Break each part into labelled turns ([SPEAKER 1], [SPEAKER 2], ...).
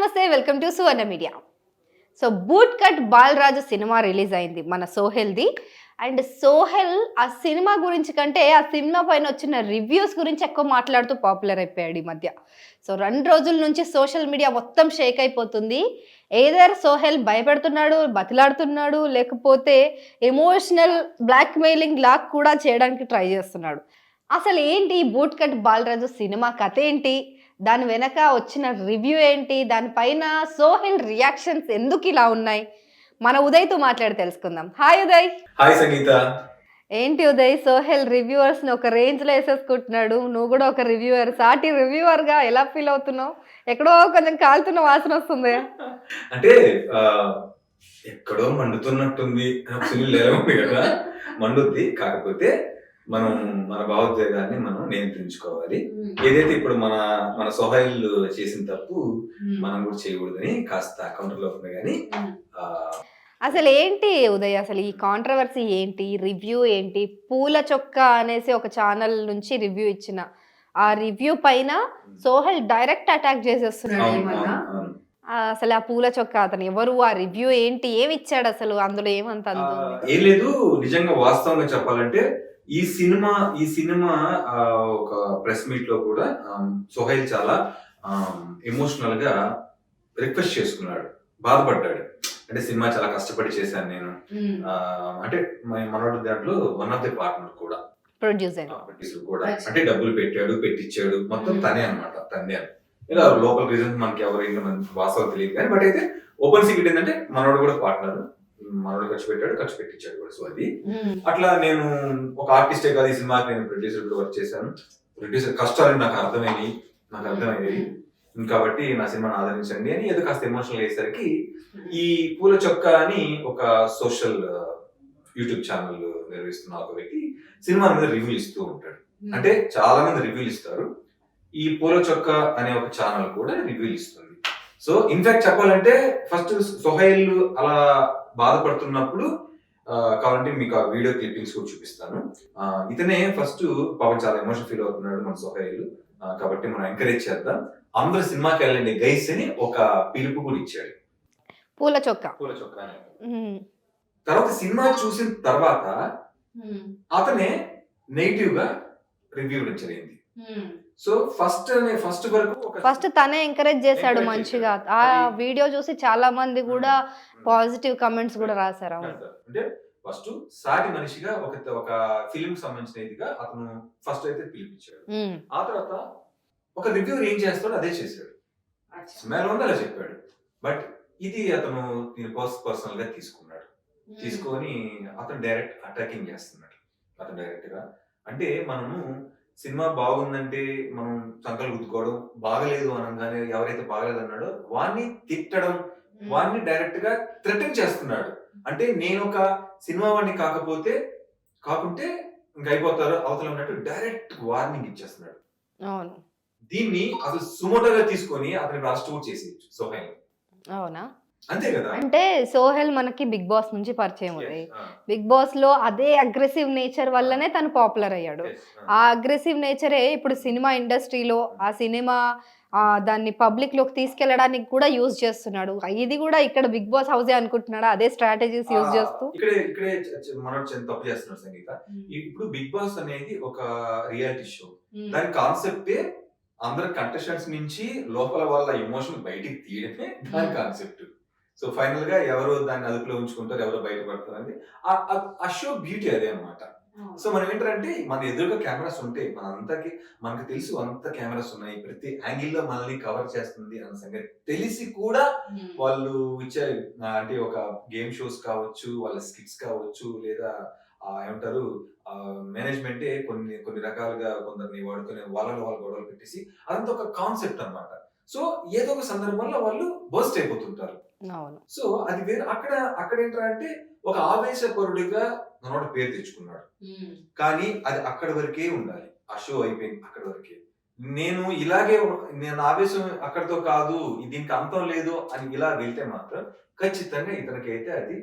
[SPEAKER 1] నమస్తే, welcome to Suvarna media. So boot cut Balaraju cinema release అయింది మన సోహెల్ది. అండ్ సోహెల్ ఆ సినిమా గురించి కంటే ఆ సినిమా పైన వచ్చిన రివ్యూస్ గురించి ఎక్కువ మాట్లాడుతూ పాపులర్ అయిపోయాడు ఈ మధ్య. సో 2 రోజుల నుంచి సోషల్ మీడియా మొత్తం షేక్ అయిపోతుంది. ఏదర్ సోహెల్ భయపెడుతున్నాడు, బతిలాడుతున్నాడు, లేకపోతే ఎమోషనల్ బ్లాక్మెయిలింగ్ లాక్ కూడా చేయడానికి ట్రై చేస్తున్నాడు. అసలు ఏంటి ఈ బూట్ కట్ బాలరాజు సినిమా కథ ఏంటి, దాని వెనక వచ్చిన రివ్యూ ఏంటి, దానిపైన సోహెల్ రియాక్షన్స్ ఎందుకు ఇలా ఉన్నాయి, మన ఉదయ్తో మాట్లాడి తెలుసుకుందాం. హాయ్ ఉదయ్.
[SPEAKER 2] హాయ్ సంగీత.
[SPEAKER 1] ఏంటి ఉదయ్, సోహెల్ రివ్యూవర్స్ ని ఒక రేంజ్ లో వేసేసుకుంటున్నాడు, నువ్వు కూడా ఒక రివ్యూవర్, సాటి రివ్యూవర్ గా ఎలా ఫీల్ అవుతున్నావు? ఎక్కడో కొంచెం కాలుతున్న వాసన వస్తుంది.
[SPEAKER 2] అంటే ఎక్కడో మండుతున్నట్టుంది కదా, మండుద్ది. కాకపోతే మనం మన భావోద్వేగాన్ని మనం నియంత్రించుకోవాలి. ఏదైతే ఇప్పుడు మన సోహైల్ చేసిన తప్పు మనం కూడా చేయకూడదని కాస్త కౌంటర్ లో ఉంది. కానీ
[SPEAKER 1] అసలు ఏంటి ఉదయ్, అసలు ఈ కాంట్రవర్సీ ఏంటి, రివ్యూ ఏంటి? పూల చొక్క అనేసి ఒక ఛానల్ నుంచి రివ్యూ ఇచ్చిన ఆ రివ్యూ పైన సోహెల్ డైరెక్ట్ అటాక్ చేసేస్తున్నాడు ఏమన్నా. అసలు ఆ పూల చొక్క అతను ఎవరు, ఆ రివ్యూ ఏంటి, ఏమి ఇచ్చాడు అసలు, అందులో ఏమంత
[SPEAKER 2] ఏం లేదు. నిజంగా వాస్తవంగా చెప్పాలంటే ఈ సినిమా ఒక ప్రెస్ మీట్ లో కూడా సోహైల్ చాలా ఎమోషనల్ గా రిక్వెస్ట్ చేసుకున్నాడు, బాధపడ్డాడు. అంటే సినిమా చాలా కష్టపడి చేశాను నేను, అంటే మనోడు దాంట్లో వన్ ఆఫ్ ది పార్ట్నర్ కూడా, ప్రొడ్యూసర్ కూడా. అంటే డబ్బులు పెట్టించాడు, మొత్తం తనే అనమాట, తనే. ఇలా లోకల్ రీజన్స్ మనకి ఎవరైనా వాస్తవం తెలియదు కానీ, బట్ అయితే ఓపెన్ సీక్రెట్ ఏంటంటే మనోడు కూడా పార్ట్నర్, మనోడు ఖర్చు పెట్టించాడు కూడా. సో అది అట్లా నేను ఒక ఆర్టిస్టే కాదు, ఈ సినిమాకి నేను ప్రొడ్యూసర్ కూడా వర్క్ చేశాను. ప్రొడ్యూసర్ కష్టాలు నాకు అర్థమైనవి. కాబట్టి నా సినిమాని ఆదరించండి అని ఏదో కాస్త ఎమోషనల్ అయ్యేసరికి ఈ పూల చొక్క అని ఒక సోషల్ యూట్యూబ్ ఛానల్ నిర్వహిస్తున్న ఒక వ్యక్తి సినిమా మీద రివ్యూ ఇస్తూ ఉంటాడు. అంటే చాలా మంది రివ్యూలు ఇస్తారు, ఈ పూల చొక్క అనే ఒక ఛానల్ కూడా రివ్యూలు ఇస్తుంది. సో ఇన్ఫాక్ట్ చెప్పాలంటే ఫస్ట్ సోహైల్ అలా బాధపడుతున్నప్పుడు కావాలంటే మీకు ఆ వీడియో క్లిప్పింగ్స్ కూడా చూపిస్తాను. ఇతనే ఫస్ట్ పాపం చాలా ఎమోషన్ ఫీల్ అవుతున్నాడు మన సోహైల్. కాబట్టి మనం ఎంకరేజ్ చేద్దాం, అందరు సినిమాకి వెళ్ళండి గైస్ అని ఒక పిలుపు కూడా ఇచ్చాడు.
[SPEAKER 1] పూల చొక్క
[SPEAKER 2] తర్వాత సినిమా చూసిన తర్వాత అతనే నెగిటివ్ గా రివ్యూ జరిగింది. సో ఫస్ట్
[SPEAKER 1] తనే ఎంకరేజ్ చేశాడు మంచిగా. ఆ వీడియో చూసి చాలా మంది కూడా పాజిటివ్ కమెంట్స్ కూడా రాశారు.
[SPEAKER 2] అంటే ఫస్ట్ సాటి మనిషిగా ఒక ఫిలిం సంబంధించినదిగా అతను ఫస్ట్ అయితే పిలిపించాడు. ఆ తర్వాత ఒక రివ్యూర్ ఏం చేస్తాడో అదే చేశాడు, స్మెల్ ఉంది అలా చెప్పాడు. బట్ ఇది అతను పర్సనల్ గా తీసుకొని అతను డైరెక్ట్ అటాకింగ్ చేస్తున్నాడు. అతను డైరెక్ట్ గా అంటే మనము సినిమా బాగుందంటే మనం సంకలు గుద్దుకోవడం, బాగలేదు అనగానే ఎవరైతే బాగలేదు అన్నాడో వాడిని తిట్టడం, వాడిని డైరెక్ట్ గా థ్రెటన్ చేస్తున్నాడు. అంటే నేను ఒక సినిమా వాడిని కాకుంటే ఇంక అయిపోతారు అవతల ఉన్నట్టు డైరెక్ట్ వార్నింగ్ ఇచ్చేస్తున్నాడు. దీన్ని అసలు సుమోటోగా తీసుకొని అతనికి అరెస్ట్ కూడా చేసేయచ్చు సోహెల్.
[SPEAKER 1] అవునా?
[SPEAKER 2] అంతే కదా.
[SPEAKER 1] అంటే సోహెల్ మనకి బిగ్ బాస్ నుంచి పరిచయం ఉంది. బిగ్ బాస్ లో అదే అగ్రెసివ్ నేచర్ వల్లనే తను పాపులర్ అయ్యాడు. ఆ అగ్రెసివ్ నేచరే ఇప్పుడు సినిమా ఇండస్ట్రీలో ఆ సినిమా దాన్ని పబ్లిక్ లోకి తీసుకెళ్లడానికి కూడా యూజ్ చేస్తున్నాడు. ఇది కూడా ఇక్కడ బిగ్ బాస్ హౌసే అనుకుంటున్నాడా, అదే స్ట్రాటజీస్ యూజ్ చేస్తూ?
[SPEAKER 2] ఇక్కడే మనం తప్పు చేస్తున్నాడు సంగీత. ఇప్పుడు బిగ్ బాస్ అనేది ఒక రియాలిటీ షో, దాని కాన్సెప్టే అందరు కంటెస్టెంట్స్ నుంచి లోపల వాళ్ళ ఎమోషన్ బయటికి తీయడమే దాని కాన్సెప్ట్. సో ఫైనల్ గా ఎవరు దాన్ని అదుపులో ఉంచుకుంటారు, ఎవరు బయటపడతారు అనేది ఆ షో బ్యూటీ అదే అనమాట. సో మనం ఏంటంటే మన ఎదురుగా కెమెరాస్ ఉంటాయి, మనకు తెలుసు అంత కెమెరాస్ ఉన్నాయి, ప్రతి యాంగిల్ లో మనల్ని కవర్ చేస్తుంది అన్న సంగతి తెలిసి కూడా వాళ్ళు ఇచ్చే అంటే ఒక గేమ్ షోస్ కావచ్చు, వాళ్ళ స్కిట్స్ కావచ్చు, లేదా ఏమంటారు మేనేజ్మెంటే కొన్ని రకాలుగా కొందరిని వాడుకునే వాళ్ళలో వాళ్ళు గొడవలు పెట్టేసి అదంతా ఒక కాన్సెప్ట్ అనమాట. సో ఏదో ఒక సందర్భంలో వాళ్ళు బర్స్ట్ అయిపోతుంటారు. సో అది వేరే. అక్కడ ఏంటంటే ఒక ఆవేశపరుడిగా మనోడు పేరు తెచ్చుకున్నాడు, కానీ అది అక్కడి వరకే ఉండాలి. ఆ షో అయిపోయింది అక్కడి వరకే. నేను ఆవేశం అక్కడితో కాదు, దీనికి అంతం లేదు అని ఇలా వెళ్తే మాత్రం ఖచ్చితంగా ఇతనికి అయితే అది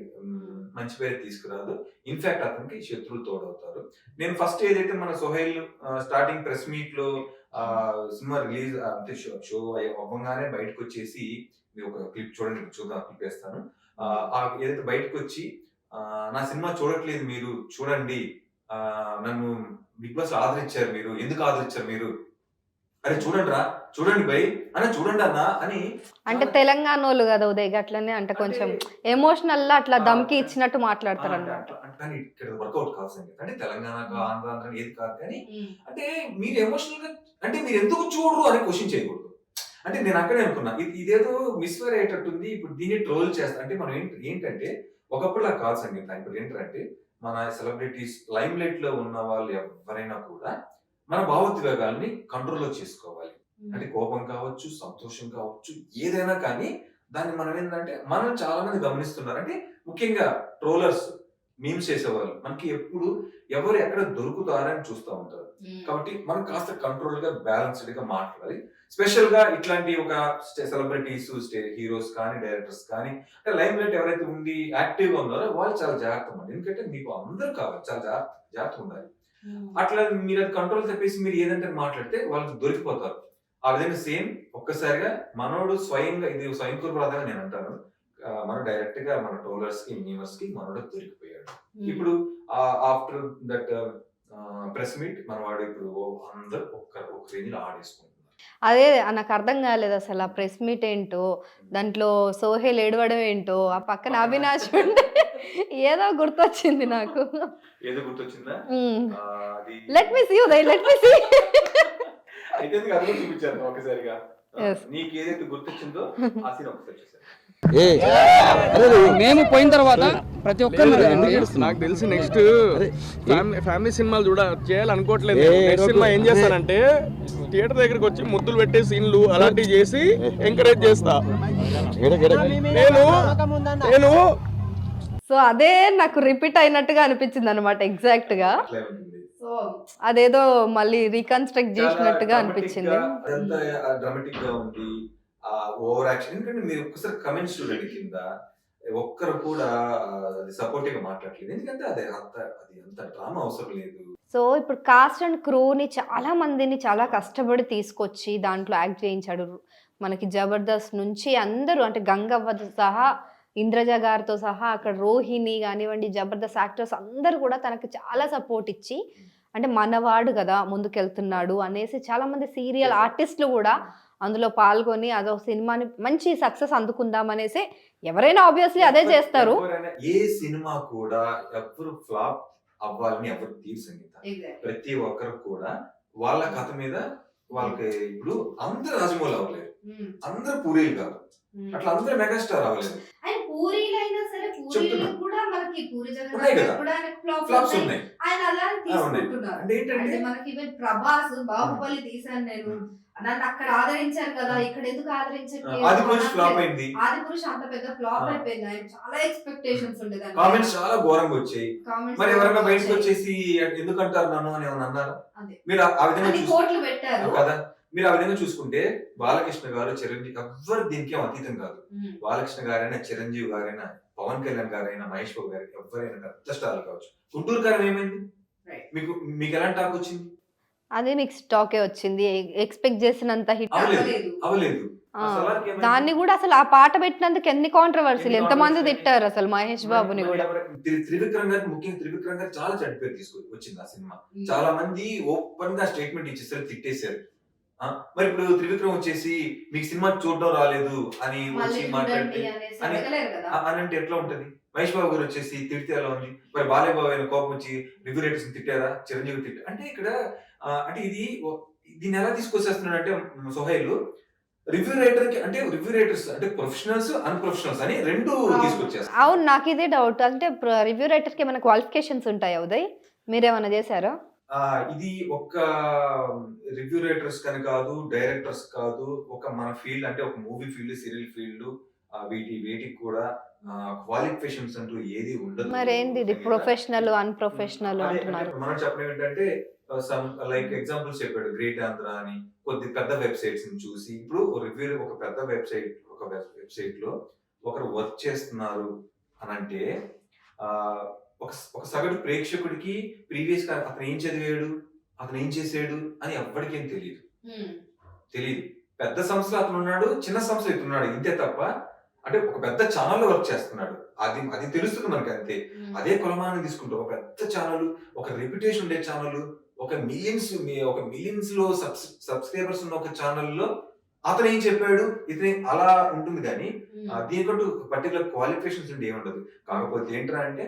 [SPEAKER 2] మంచి పేరు తీసుకురాదు. ఇన్ఫాక్ట్ అతనికి శత్రువులు తోడవుతారు. నేను ఫస్ట్ ఏదైతే మన సోహైల్ స్టార్టింగ్ ప్రెస్ మీట్ లో సినిమా రిలీజ్ అంటే షో అవ్వగానే బయటకు వచ్చేసి, మీరు ఒక క్లిప్ చూడండి, చూద్దాం, క్లిప్ వేస్తాను. ఏదైతే బయటకు వచ్చి నా సినిమా చూడట్లేదు మీరు, చూడండి, నన్ను బిగ్ బాస్ ఆదరించారు మీరు, ఎందుకు ఆదరించారు మీరు, అరే చూడండి రా, చూడండి బై అని, చూడండి అన్న అని.
[SPEAKER 1] అంటే తెలంగాణ వాళ్ళు కదా ఉదయ్, అట్లనే అంటే కొంచెం ఎమోషనల్ లా అట్లా దమ్కి ఇచ్చినట్టు మాట్లాడతారు అన్నమాట.
[SPEAKER 2] కానీ ఇక్కడ వర్కౌట్ కాదు సంగీత. అంటే తెలంగాణకు ఆంధ్ర ఏది కాదు, కానీ అంటే మీరు ఎమోషనల్ గా, అంటే మీరు ఎందుకు చూడరు అని క్వశ్చన్ చేయకూడదు. అంటే నేను అక్కడే అనుకున్నా, ఇదేదో మిస్ఫైర్ అయ్యేటట్టుంది, ఇప్పుడు దీన్ని ట్రోల్ చేస్తా. అంటే మనం ఏంటంటే ఒకప్పుడు అలా కాదు సంగీత. ఇప్పుడు ఏంటంటే మన సెలబ్రిటీస్ లైమ్ లైట్ లో ఉన్న వాళ్ళు ఎవరైనా కూడా మన భావోద్వేగాల్ని కంట్రోల్లో చేసుకోవాలి. అంటే కోపం కావచ్చు, సంతోషం కావచ్చు, ఏదైనా కానీ దాన్ని మనం ఏంటంటే మనం చాలా మంది గమనిస్తున్నారు. అంటే ముఖ్యంగా ట్రోలర్స్, మీమ్స్ చేసేవాళ్ళు మనకి ఎప్పుడు ఎవరు ఎక్కడ దొరుకుతారని చూస్తూ ఉంటారు. కాబట్టి మనం కాస్త కంట్రోల్ గా, బ్యాలెన్స్డ్ గా మాట్లాడాలి. స్పెషల్ గా ఇట్లాంటి ఒక సెలబ్రిటీస్, హీరోస్ కానీ, డైరెక్టర్స్ కానీ, అంటే లైమ్ లైట్ ఎవరైతే ఉండి యాక్టివ్ గా ఉన్నారో వాళ్ళు చాలా జాగ్రత్త అండి. ఎందుకంటే మీకు అందరూ కావాలి, చాలా జాగ్రత్త ఉండాలి. అట్లా మీరు అది కంట్రోల్ తప్పేసి మీరు ఏదంటే మాట్లాడితే వాళ్ళకి దొరికిపోతారు. ఆ విధంగా సేమ్ ఒక్కసారిగా మనోడు స్వయంగా, ఇది స్వయంకృపరాధంగా నేను అంటాను, మన డైరెక్ట్ గా మన ట్రోలర్స్ కి, మీమర్స్ కి మనోడు దొరికిపోయాడు. ఇప్పుడు ఆఫ్టర్ దట్ ప్రెస్ మీట్ మనవాడు ఇప్పుడు అందరు ఒక రేంజ్ లో ఆడేసుకుంటున్నారు.
[SPEAKER 1] అదే నాకు అర్థం కాలేదు అసలు ఆ ప్రెస్ మీట్ ఏంటో, దాంట్లో సోహెల్ ఏడవడం ఏంటో, ఆ పక్కన అవినాష్ ఉంటే ఏదో గుర్తొచ్చింది నాకు.
[SPEAKER 2] ఏదో గుర్తొచ్చిందా?
[SPEAKER 1] Let me see Uday, let me see.
[SPEAKER 2] అయితే అది కూడా చూపించాను ఒకసారిగా. నీకు ఏదైతే గుర్తొచ్చిందో ఆ సీన్ ఒకసారి చూసాను.
[SPEAKER 3] మేము పోయిన తర్వాత ప్రతి ఒక్కరు
[SPEAKER 4] నాకు తెలిసి నెక్స్ట్ ఫ్యామిలీ సినిమాలు చేయాలనుకోవట్లేదు. నెక్స్ట్ సినిమా ఏం చేస్తానంటే థియేటర్ దగ్గరికి వచ్చి ముద్దులు పెట్టే సీన్లు అలాంటివి చేసి ఎంకరేజ్ చేస్తా నేను.
[SPEAKER 1] సో అదే నాకు రిపీట్ అయినట్టుగా అనిపించింది అనమాట ఎగ్జాక్ట్ గా. సో అదేదో మళ్ళీ రీకన్స్ట్రక్ట్ చేసినట్టుగా అనిపించింది.
[SPEAKER 2] అదంతా డ్రామాటిక్ గా ఉంది, ఓవర్ యాక్షన్. ఎందుకంటే మీరు ఒక్కసారి కమెంట్స్ చూడండి, కింద ఒక్కరు కూడా సపోర్టివ్ గా మాట్లాడలేదు. ఎందుకంటే అది అంత డ్రామా అవసరం లేదు.
[SPEAKER 1] సో ఇప్పుడు కాస్ట్ అండ్ క్రూని చాలా మందిని చాలా కష్టపడి తీసుకొచ్చి దాంట్లో యాక్ట్ చేయించాడు. మనకి జబర్దస్త్ నుంచి అందరూ, అంటే గంగవ్వతో సహా, ఇంద్రజ గారితో సహా, అక్కడ రోహిణి కానివ్వండి, జబర్దస్త్ యాక్టర్స్ అందరూ కూడా తనకి చాలా సపోర్ట్ ఇచ్చి, అంటే మనవాడు కదా ముందుకెళ్తున్నాడు అనేసి చాలా మంది సీరియల్ ఆర్టిస్టులు కూడా అందులో పాల్గొని అదో సినిమాని మంచి సక్సెస్ అందుకుందాం అనేసి, ఎవరైనా ఆబ్వియస్లీ అదే చేస్తారు.
[SPEAKER 2] ఏ సినిమా కూడా ఎవరు ఫ్లాప్ అవ్వాలని ఎవరు తీరు సంగీత. ప్రతి ఒక్కరు కూడా వాళ్ళ కథ మీద వాళ్ళకి, ఇప్పుడు అందరు రాజమౌళి అవ్వలేదు, అందరు పూరీలు కాదు, అట్లా అందరు మెగాస్టార్ అవ్వలేదు.
[SPEAKER 1] ప్రభాస్ బాహుబలి తీసాను నేను, నన్ను అక్కడ ఆదరించారు కదా, ఇక్కడ ఎందుకు ఆదరించట్లేదు? ఆదిపురుష్ అంత పెద్ద ఫ్లాప్ అయిపోయింది. ఆయన చాలా ఎక్స్పెక్టేషన్స్ ఉండేది,
[SPEAKER 2] కామెంట్స్ చాలా ఘోరంగా వచ్చాయి. మరి ఎవరైనా బయటకు వచ్చేసి ఎందుకంటారు నన్ను అని ఏమన్నా అన్నారు? మీరు ఆ విధంగా
[SPEAKER 1] కోట్లు పెట్టారు
[SPEAKER 2] కదా. మీరు ఆ విధంగా చూసుకుంటే బాలకృష్ణ గారు, చిరంజీవి ఎవ్వరు దీనికి అతీతం కాదు. బాలకృష్ణ గారైనా, చిరంజీవి గారైనా, పవన్ కళ్యాణ్ గారైనా, మహేష్ బాబు గారు ఎవరైనా పెద్ద స్టార్లు కావచ్చు. గుంటూరు గారు ఏమైంది? మీకు ఎలాంటి టాక్ వచ్చింది?
[SPEAKER 1] అది మీకు స్టాకే వచ్చింది, ఎక్స్పెక్ట్ చేసినంత హిట్
[SPEAKER 2] అవ్వలేదు.
[SPEAKER 1] దాన్ని కూడా అసలు ఆ పాట పెట్టినందుకు ఎన్ని కాంట్రవర్సీలు, ఎంతమంది తిట్టారు అసలు మహేష్ బాబుని కూడా.
[SPEAKER 2] త్రివిక్రమ్ గారు, ముఖ్యంగా త్రివిక్రమ్ గారు చాలా చెడ్డ పేరు వచ్చింది ఆ సినిమా. చాలా మంది ఓపెన్ గా స్టేట్మెంట్ ఇచ్చేసారు, తిట్టేశారు. మరి ఇప్పుడు త్రివిక్రమ్ వచ్చేసి మీకు సినిమా చూడడం రాలేదు అని వచ్చి మాట్లాడితే అని అంటే ఎట్లా ఉంటది? మహేష్ బాబు గారు వచ్చేసి తిడితే ఎలా ఉంది? మరి బాలయ్య బాబు అయిన కోపం వచ్చి రివ్యూ రైటర్స్ తిట్టారా, చిరంజీవి తిట్టారు అంటే ఇక్కడ అంటే దీన్ని ఎలా తీసుకొచ్చేస్తున్నాడు అంటే సోహైల్, రివ్యూ రైటర్ కి, అంటే రివ్యూ రైటర్స్ అంటే ప్రొఫెషనల్స్, అన్ప్రొఫెషనల్స్ అని రెండు తీసుకొచ్చేస్తారు.
[SPEAKER 1] అవును, నాకు ఇదే డౌట్. అంటే రివ్యూ రైటర్ కి ఏమైనా క్వాలిఫికేషన్స్ ఉంటాయా ఉదయ్? మీరేమైనా చేశారా?
[SPEAKER 2] ఇది ఒక రివ్యూ రైటర్స్ కానీ కాదు, డైరెక్టర్స్ కాదు, ఒక మన ఫీల్డ్ అంటే ఒక మూవీ ఫీల్డ్, సీరియల్ ఫీల్డ్, వీటికి కూడా క్వాలిఫికేషన్స్ అంటూ ఏది ఉండదు.
[SPEAKER 1] మరేంది ఇది ప్రొఫెషనల్, అన్ప్రొఫెషనల్ అంటున్నారు?
[SPEAKER 2] మనం చెప్పడం ఏంటంటే లైక్ ఎగ్జాంపుల్స్ చెప్పాడు, గ్రేట్ ఆంధ్ర అని కొద్ది పెద్ద వెబ్సైట్స్ ని చూసి, ఇప్పుడు రివ్యూ ఒక పెద్ద వెబ్సైట్ లో ఒకరు వర్క్ చేస్తున్నారు అని అంటే ఒక సగటు ప్రేక్షకుడికి ప్రీవియస్ గా అతను ఏం చదివాడు, అతను ఏం చేసాడు అని ఎవ్వడికేం తెలియదు. తెలియదు. పెద్ద సంస్థలో అతను ఉన్నాడు, చిన్న సంస్థలో ఇతను ఉన్నాడు, ఇంతే తప్ప అంటే ఒక పెద్ద ఛానల్లో వర్క్ చేస్తున్నాడు, అది తెలుస్తుంది మనకి అంతే. అదే కొలమానం తీసుకుంటే ఒక పెద్ద ఛానల్, ఒక రెప్యుటేషన్ ఉండే ఛానల్, ఒక మిలియన్స్ లో సబ్స్క్రైబర్స్ ఉన్న ఒక ఛానల్లో అతను ఏం చెప్పాడు ఇతని అలా ఉంటుంది. కానీ దీనికంటూ పర్టికులర్ క్వాలిఫికేషన్స్ ఉండి ఏముండదు. కాకపోతే ఏంటంటే అంటే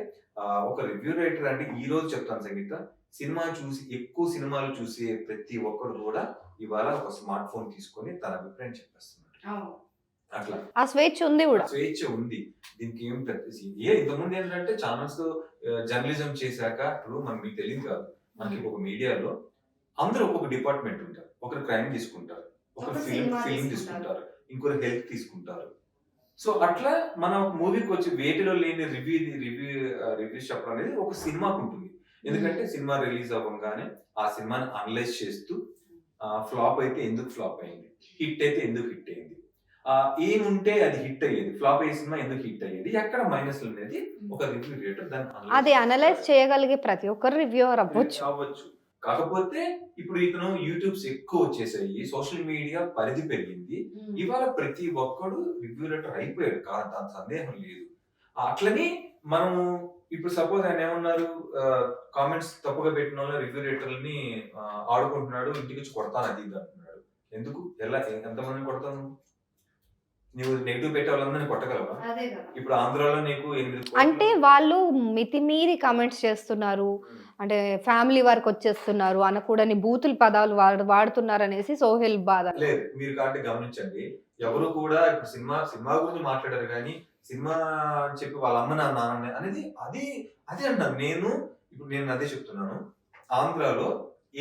[SPEAKER 2] ఒక రివ్యూ రైటర్ అంటే ఈ రోజు చెప్తాను సంగీత, ఎక్కువ సినిమాలు చూసే ప్రతి ఒక్కరు కూడా ఇవాళ ఒక స్మార్ట్ ఫోన్ తీసుకొని తన అభిప్రాయం చెప్పేస్తున్నాడు. అట్లా
[SPEAKER 1] ఆ స్వేచ్ఛ ఉంది కూడా,
[SPEAKER 2] స్వేచ్ఛ ఉంది. దీనికి ఏం ఇంతకుముందు ఏంటంటే ఛానల్స్ జర్నలిజం చేశాక ఇప్పుడు మీకు తెలియదు కాదు, మనకి ఒక మీడియాలో అందరూ ఒక్కొక్క డిపార్ట్మెంట్ ఉంటారు. ఒకరు క్రైమ్ తీసుకుంటారు, ఒకరు ఫిల్మ్ తీసుకుంటారు, ఇంకొకరు హెల్త్ తీసుకుంటారు. సో అట్లా మనం మూవీకి వచ్చి వేటిలో లేని రివ్యూస్ చెప్పడం అనేది ఒక సినిమాకు ఉంటుంది. ఎందుకంటే సినిమా రిలీజ్ అవ్వగానే ఆ సినిమాని అనలైజ్ చేస్తూ ఫ్లాప్ అయితే ఎందుకు ఫ్లాప్ అయింది, హిట్ అయితే ఎందుకు హిట్ అయింది, ఏముంటే అది హిట్ అయ్యేది, ఫ్లాప్ అయ్యే సినిమా ఎందుకు హిట్ అయ్యేది, ఎక్కడ మైనస్ అనేది ఒక రివ్యూ రేటర్
[SPEAKER 1] అది అనలైజ్ చేయగలిగే ప్రతి ఒక్కరు రివ్యూవర్ అవ్వచ్చు.
[SPEAKER 2] కాకపోతే ఇప్పుడు ఇతను యూట్యూబ్స్ ఎక్కువ వచ్చేసాయి, సోషల్ మీడియా పరిధి పెరిగింది, ఇవాళ ప్రతి ఒక్కడు రివ్యూ రేటర్ అయిపోయాడు, దాని సందేహం లేదు. అట్లని మనము ఇప్పుడు సపోజ్ ఆయన ఏమన్నారు, కామెంట్స్ తప్పుగా పెట్టిన వాళ్ళు రివ్యూ రేటర్ని ఆడుకుంటున్నాడు, ఇంటికి వచ్చి కొడతాను అది ఇది అంటున్నాడు. ఎందుకు, ఎలా, ఎంతమందిని కొడతాను? నువ్వు నెగిటివ్ పెట్టే వాళ్ళందరినీ కొట్టగలవా? ఇప్పుడు ఆంధ్రాలో నీకు
[SPEAKER 1] అంటే వాళ్ళు మితిమీరి కామెంట్స్ చేస్తున్నారు, అంటే ఫ్యామిలీ వరకు వచ్చేస్తున్నారు, అనకూడని బూతుల పదాలు వాడుతున్నారు అనేసి సోహెల్ బాధ.
[SPEAKER 2] లేదు, మీరు కాబట్టి గమనించండి, ఎవరు కూడా ఇప్పుడు సినిమా గురించి మాట్లాడారు కానీ సినిమా అని చెప్పి వాళ్ళ అమ్మ నాన్న అనేది అదే అంటాను నేను అదే చెప్తున్నాను. ఆంధ్రాలో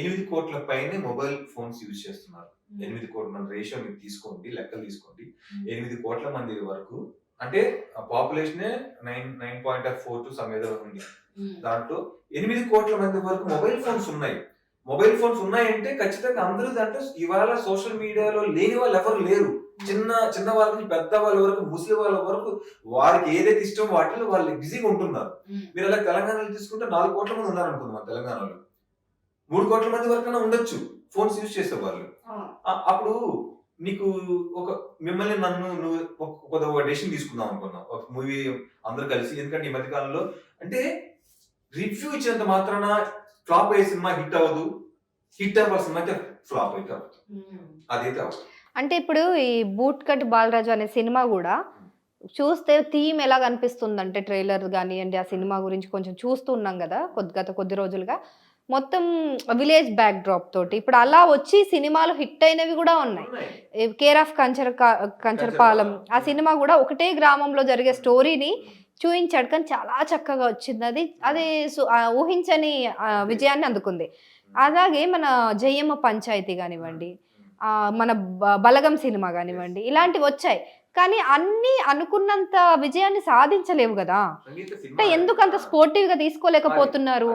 [SPEAKER 2] 8 కోట్ల పైనే మొబైల్ ఫోన్స్ యూజ్ చేస్తున్నారు. 8 కోట్ల, మన రేషియో మీరు తీసుకోండి, లెక్కలు తీసుకోండి, 8 కోట్ల మంది వరకు, అంటే పాపులేషన్ 9.4 టు సమ్ ఏదో ఉంది. దాంట్లో 8 కోట్ల మంది వరకు మొబైల్ ఫోన్స్ ఉన్నాయి. మొబైల్ ఫోన్స్ ఉన్నాయంటే ఖచ్చితంగా అందరూ దాంట్లో ఇవాళ సోషల్ మీడియాలో లేని వాళ్ళు ఎవరు లేరు. చిన్న వాళ్ళ నుంచి పెద్ద వాళ్ళ వరకు, ముస్లిం వాళ్ళ వరకు, వారికి ఏదైతే ఇష్టం వాటిలో వాళ్ళు బిజీగా ఉంటున్నారు. మీరు అలా తెలంగాణలో తీసుకుంటే 4 కోట్ల మంది ఉన్నారు అనుకుందాం, తెలంగాణలో 3 కోట్ల మంది వరకైనా ఉండొచ్చు ఫోన్స్ యూజ్ చేసే వాళ్ళు. అప్పుడు నీకు మిమ్మల్ని నువ్వు ఒక డెసిషన్ తీసుకుందాం అనుకున్నావు, ఒక మూవీ అందరూ కలిసి. ఎందుకంటే ఈ మధ్యకాలంలో అంటే రివ్యూ ఇచ్చేంత మాత్రాన ఫ్లాప్ అయ్యే సినిమా హిట్ అవ్వదు, హిట్ అవ్వాల్సిన సినిమా అయితే ఫ్లాప్ అయితే అవ్వదు, అదైతే అవ్వదు.
[SPEAKER 1] అంటే ఇప్పుడు ఈ బూట్ కట్ బాలరాజు అనే సినిమా కూడా చూస్తే థీమ్ ఎలా కనిపిస్తుందంటే, ట్రైలర్ కానివ్వండి, ఆ సినిమా గురించి కొంచెం చూస్తూ ఉన్నాం కదా గత కొద్ది రోజులుగా, మొత్తం విలేజ్ బ్యాక్ డ్రాప్ తోటి. ఇప్పుడు అలా వచ్చి సినిమాలు హిట్ అయినవి కూడా ఉన్నాయి. కేర్ ఆఫ్ కంచరపాలెం ఆ సినిమా కూడా ఒకటే గ్రామంలో జరిగే స్టోరీని చూయించాడు, కానీ చాలా చక్కగా వచ్చింది. అది ఊహించని విజయాన్ని అందుకుంది. అలాగే మన జయమ్మ పంచాయతీ కానివ్వండి, మన బలగం సినిమా కానివ్వండి, ఇలాంటివి వచ్చాయి. కానీ అన్ని అనుకున్నంత విజయాన్ని సాధించలేవు కదా. అంటే ఎందుకు అంత స్పోర్టివ్ గా తీసుకోలేకపోతున్నారు?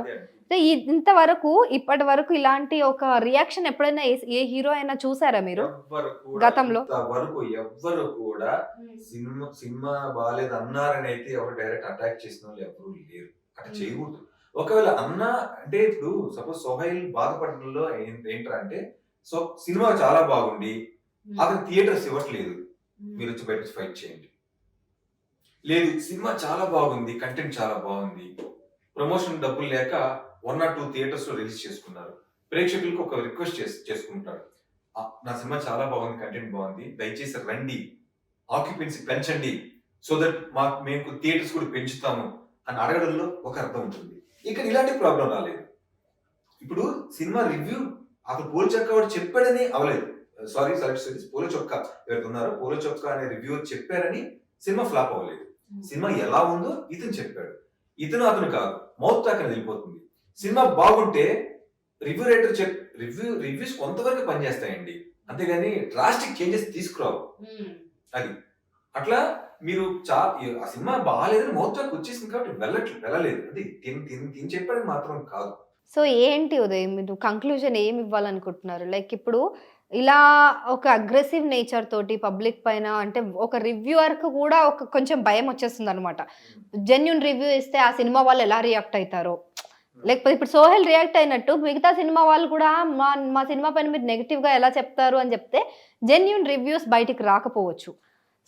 [SPEAKER 1] ఇంతవరకు ఇప్పటి వరకు ఇలాంటి ఒక రియాక్షన్ ఎప్పుడైనా ఏ హీరో అయినా చూసారా మీరు గతంలో?
[SPEAKER 2] ఎవ్వరు కూడా సినిమా బాగాలేదు అన్నారని అయితే ఎవరు డైరెక్ట్ అటాక్ చేసిన వాళ్ళు ఎవరు లేరు. అట్లా చేయకూడదు. ఒకవేళ అన్నా అంటే ఇప్పుడు సపోజ్ సోహైల్ బాధపడడంలో ఏంట్రా అంటే, సో సినిమా చాలా బాగుండి అతను థియేటర్స్ ఇవ్వట్లేదు, మీరు వచ్చి బయట ఫైట్ చేయండి. లేదు, సినిమా చాలా బాగుంది, కంటెంట్ చాలా బాగుంది, ప్రమోషన్ డబ్బులు లేక 1 or 2 థియేటర్స్ లో రిలీజ్ చేసుకున్నారు, ప్రేక్షకులకు ఒక రిక్వెస్ట్ చేసుకుంటారు, నా సినిమా చాలా బాగుంది, కంటెంట్ బాగుంది, దయచేసి రండి, ఆక్యుపెన్సీ పెంచండి, సో దట్ మేము థియేటర్స్ కూడా పెంచుతాము అని అడగడంలో ఒక అర్థం ఉంటుంది. ఇక్కడ ఇలాంటి ప్రాబ్లం రాలేదు. ఇప్పుడు సినిమా రివ్యూ అక్కడ పోలో చొక్కా వాడు చెప్పాడని అవలేదు, సారీ పోలో చొక్కా ఎవరికి ఉన్నారో పోలో చొక్కా అనే రివ్యూ చెప్పారని సినిమా ఫ్లాప్ అవ్వలేదు. సినిమా ఎలా ఉందో ఇతను చెప్పాడు, అతను కాదు, మౌత్ టాక్ అని వెళ్ళిపోతుంది. సినిమా బాగుంటే రివ్యూస్ కొంతవరకు పనిచేస్తాయండి, అంతేగాని డ్రాస్టిక్ చేంజెస్ తీసుకురావు. అది అట్లా మీరు ఆ సినిమా బాగాలేదని మౌత్ టాక్ వచ్చేసింది కాబట్టి వెళ్ళలేదు. అది తిని చెప్పాడని మాత్రం కాదు.
[SPEAKER 1] సో ఏంటి ఉదయం మీరు కంక్లూజన్ ఏమి ఇవ్వాలనుకుంటున్నారు? లైక్ ఇప్పుడు ఇలా ఒక అగ్రెసివ్ నేచర్ తోటి పబ్లిక్ పైన, అంటే ఒక రివ్యూవర్కి కూడా కొంచెం భయం వచ్చేస్తుంది అనమాట. జెన్యున్ రివ్యూ ఇస్తే ఆ సినిమా వాళ్ళు ఎలా రియాక్ట్ అవుతారో, లేకపోతే ఇప్పుడు సోహెల్ రియాక్ట్ అయినట్టు మిగతా సినిమా వాళ్ళు కూడా మా సినిమా పైన మీరు నెగిటివ్గా ఎలా చెప్తారు అని చెప్తే జెన్యూన్ రివ్యూస్ బయటికి రాకపోవచ్చు.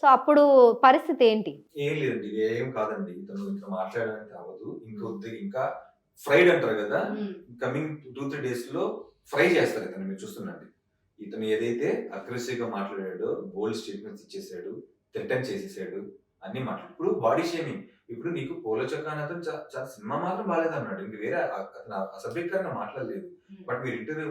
[SPEAKER 1] సో అప్పుడు పరిస్థితి ఏంటి?
[SPEAKER 2] ఏం లేదండి, ఇది ఏం కాదండి, ఇతను మాట్లాడడానికి అవ్వదు. ఇంకా ఫ్రైడ్ అంటారు కదా, కమింగ్ 2-3 days లో ఫ్రై చేస్తారు ఇతను. మీరు చూస్తున్నాండి, ఇతను ఏదైతే అగ్రెసివ్ గా మాట్లాడాడో, బోల్డ్ స్టేట్మెంట్స్ ఇచ్చేసాడు, థ్రెటన్ చేసేసాడు, అన్ని మాట్లాడు. ఇప్పుడు బాడీ షేమింగ్, ఇప్పుడు నీకు పోలో చొక్కా అని అతను చాలా సినిమా మాత్రం బాగాలేదు అన్నాడు, ఇంక వేరే అతను అసభ్యకరంగా మాట్లాడలేదు. బట్ మీరు ఇంటర్వ్యూ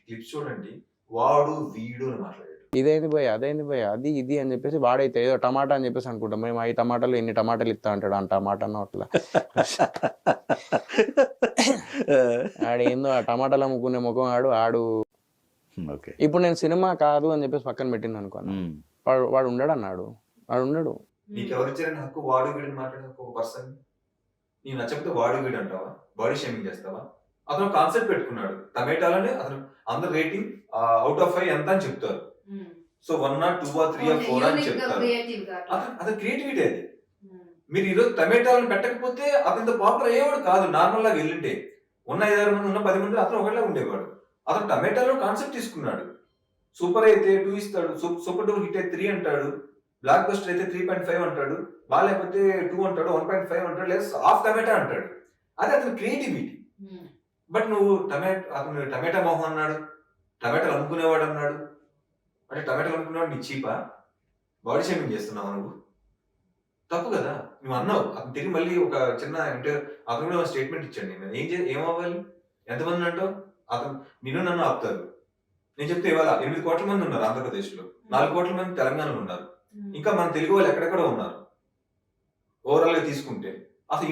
[SPEAKER 2] క్లిప్స్ చూడండి, వాడు వీడు అని మాట్లాడాడు.
[SPEAKER 5] ఇదేంది భయ, అదేంది భయ, అది ఇది అని చెప్పేసి వాడైతే ఏదో టమాటా అని చెప్పేసి అనుకుంటాం మేము, 5 టమాటాలు ఎన్ని టమాటాలు ఇస్తా అంటాడు, అంట టమాటా అట్లా ఆడేందో ఆ టమాటాలు అమ్ముకునే ముఖం ఆడు. ఇప్పుడు నేను సినిమా కాదు అని చెప్పేసి పక్కన పెట్టింది అనుకోను, వాడు ఉండడు అన్నాడు, వాడు ఉండడు.
[SPEAKER 2] నీకు ఎవరు ఇచ్చారని హక్కు వాడు వీడిని మాట్లాడే ఒక పర్సన్? నీవు నచ్చకపోతే వాడు వీడు అంటావా? బాడీ షేమింగ్ చేస్తావా? అతను కాన్సెప్ట్ పెట్టుకున్నాడు, టమాటాలని అతను అందరు రేటింగ్ అవుట్ ఆఫ్ 5 ఎంత అని చెప్తారు. సో 1 or 2 or 3 or 4 అని చెప్తారు. అతను క్రియేటివిటీ అది. మీరు ఈరోజు టమాటాలను పెట్టకపోతే అతనితో పాపులర్ అయ్యేవాడు కాదు. నార్మల్ లాగా వెళ్ళింటే ఉన్న 5-6 మంది ఉన్న 10 మంది అతను ఒకలా ఉండేవాడు. అతను టమాటాలో కాన్సెప్ట్ తీసుకున్నాడు. సూపర్ అయితే 2 ఇస్తాడు, సూపర్ డూపర్ హిట్ అయితే 3 అంటాడు, బ్లాక్ బస్టర్ అయితే 3.5 అంటాడు, బాగాలేకపోతే 2 అంటాడు, 1.5 అంటాడు, లేదా హాఫ్ టమాటా అంటాడు. అది అతను క్రియేటివిటీ. బట్ నువ్వు అతను టమాటా మొహం అన్నాడు, టమాటాలు అమ్ముకునేవాడు అన్నాడు. అంటే టమాటాలు అమ్ముకునేవాడు నీ చీపా? బాడీ షేమింగ్ చేస్తున్నావు నువ్వు, తప్పు కదా. నువ్వు అన్నావు, అతను తిరిగి మళ్ళీ ఒక చిన్న అంటే అతను కూడా స్టేట్మెంట్ ఇచ్చాడు, నేను ఏమవ్వాలి, ఎంతమంది అంటావు, అతను నిన్ను నన్ను ఆపుతారు. నేను చెప్తే ఇవాళ 8 కోట్ల మంది ఉన్నారు ఆంధ్రప్రదేశ్లో, 4 కోట్ల మంది తెలంగాణలో ఉన్నారు, ఇంకా మన తెలుగు వాళ్ళు ఎక్కడెక్కడ ఉన్నారు. ఓవరాల్ గా తీసుకుంటే అసలు